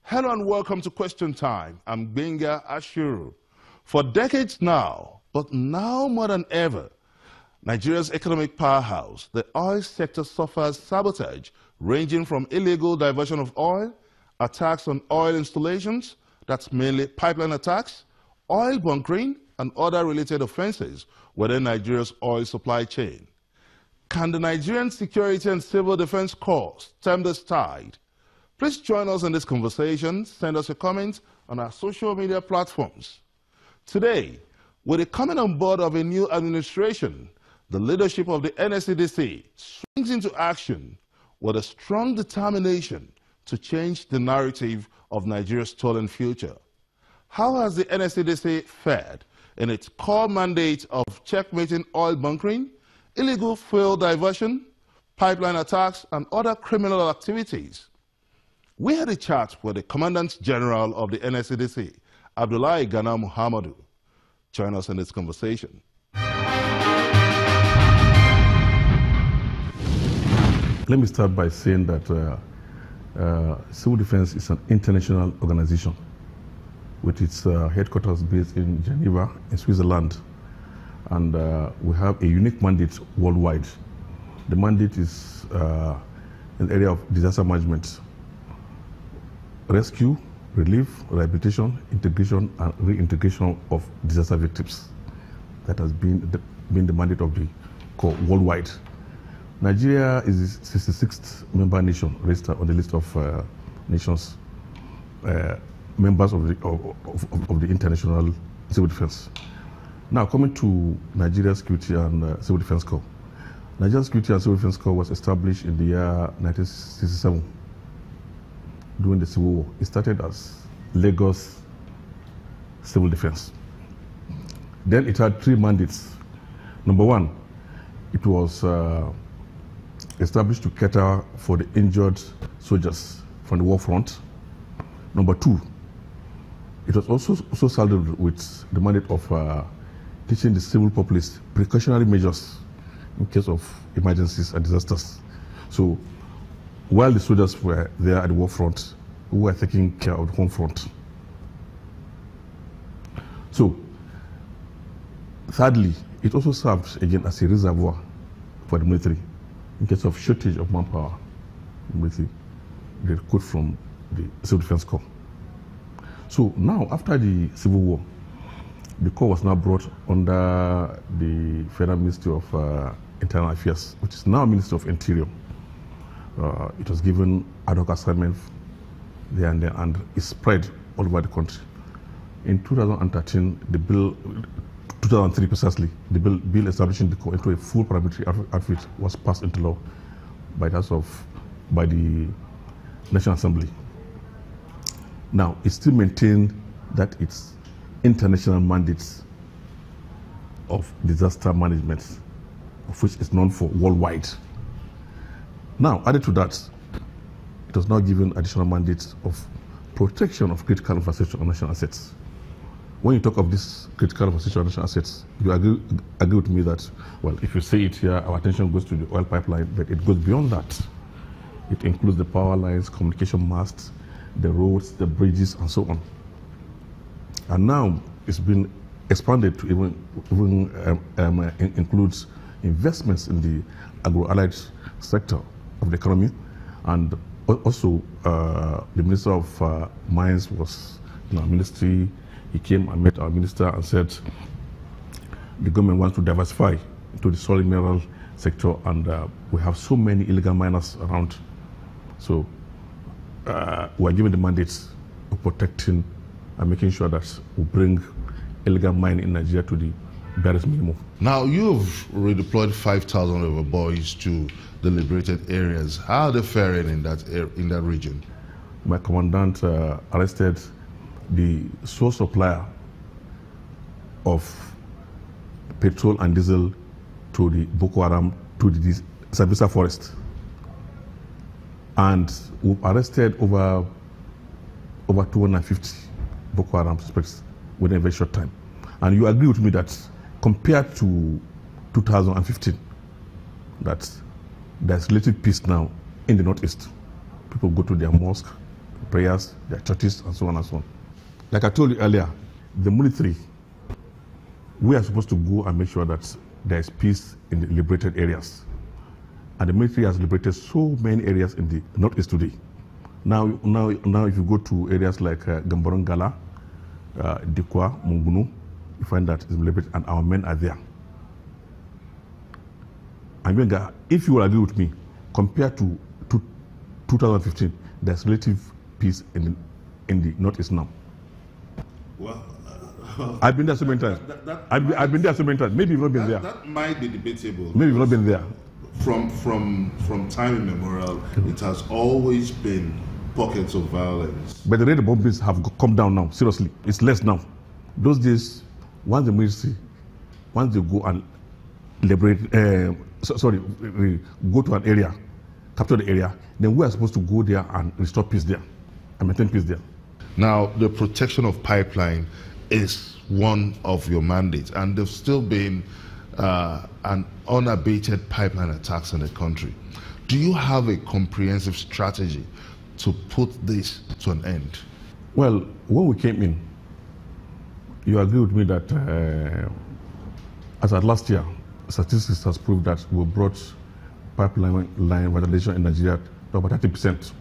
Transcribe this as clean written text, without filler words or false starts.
Hello and welcome to Question Time. I'm Benga Ashuru. For decades now, but now more than ever, Nigeria's economic powerhouse, the oil sector, suffers sabotage ranging from illegal diversion of oil, attacks on oil installations, that's mainly pipeline attacks, oil bunkering, and other related offenses within Nigeria's oil supply chain. Can the Nigerian Security and Civil Defense Corps stem this tide? Please join us in this conversation. Send us your comments on our social media platforms. Today, with the coming on board of a new administration, the leadership of the NSCDC swings into action with a strong determination to change the narrative of Nigeria's stolen future. How has the NSCDC fared in its core mandate of checkmating oil bunkering, illegal fuel diversion, pipeline attacks, and other criminal activities? We had a chat with the Commandant General of the NSCDC, Abdullahi Gana Muhammadu. Join us in this conversation. Let me start by saying that Civil Defense is an international organization with its headquarters based in Geneva, in Switzerland. And we have a unique mandate worldwide. The mandate is in the area of disaster management, rescue, relief, rehabilitation, integration, and reintegration of disaster victims. That has been the mandate of the Corps worldwide. Nigeria is the 66th member nation registered on the list of nations members of the International Civil Defense. Now, coming to Nigeria Security and Civil Defense Corps. Nigeria Security and Civil Defense Corps was established in the year 1967 during the Civil War. It started as Lagos Civil Defense. Then it had three mandates. Number one, it was established to cater for the injured soldiers from the war front. Number two, it was also saddled with the mandate of teaching the civil populace precautionary measures in case of emergencies and disasters. So while the soldiers were there at the war front, we were taking care of the home front. So thirdly, it also served again as a reservoir for the military in case of shortage of manpower. The military, they recruit from the Civil Defense Corps. So now, after the Civil War, the Corps was now brought under the Federal Ministry of Internal Affairs, which is now Ministry of Interior. It was given ad hoc assignment there and there, and is spread all over the country. In 2013, the bill, 2003 precisely, the bill establishing the Corps into a full paramilitary outfit was passed into law by the National Assembly. Now, it still maintains that its international mandates of disaster management, of which is known for worldwide. Now, added to that, it was now given additional mandates of protection of critical infrastructure and national assets. When you talk of this critical infrastructure and national assets, you agree with me that, well, if you say it here, our attention goes to the oil pipeline, but it goes beyond that. It includes the power lines, communication masts, the roads, the bridges, and so on. And now it's been expanded to even includes investments in the agro-allied sector of the economy, and also the Minister of Mines was in our ministry. He came and met our minister and said the government wants to diversify into the solid mineral sector, and we have so many illegal miners around. So we are given the mandates of protecting and making sure that we bring illegal mining in Nigeria to the barest minimum. Now, you've redeployed 5,000 of our boys to the liberated areas. How are they faring in that region? My commandant arrested the sole supplier of petrol and diesel to the Boko Haram, to the Sambisa forest. And we've arrested over 250 Boko Haram suspects within a very short time. And you agree with me that compared to 2015 that there's relative peace now in the Northeast. People go to their mosque, prayers, their churches, and so on and so on. Like I told you earlier, the military, we are supposed to go and make sure that there is peace in the liberated areas. And the military has liberated so many areas in the Northeast today. Now if you go to areas like Gamborongala, Dikwa, Mungunu, you find that it's liberated and our men are there. I mean, if you will agree with me, compared to 2015, there's relative peace in the Northeast now. Well, I've been there so many times. I've been there so many times. Maybe you've not been there. That might be debatable. Maybe you've not been there. From time immemorial, it has always been pockets of violence. But the rate of bombings have come down now. Seriously, it's less now. Those days, once they go and liberate, go to an area, capture the area, then we are supposed to go there and restore peace there and maintain peace there. Now, the protection of pipeline is one of your mandates, and there's still been an unabated pipeline attacks in the country. Do you have a comprehensive strategy to put this to an end? Well, when we came in, you agree with me that as at last year, statistics has proved that we brought pipeline line validation in Nigeria to about 30%.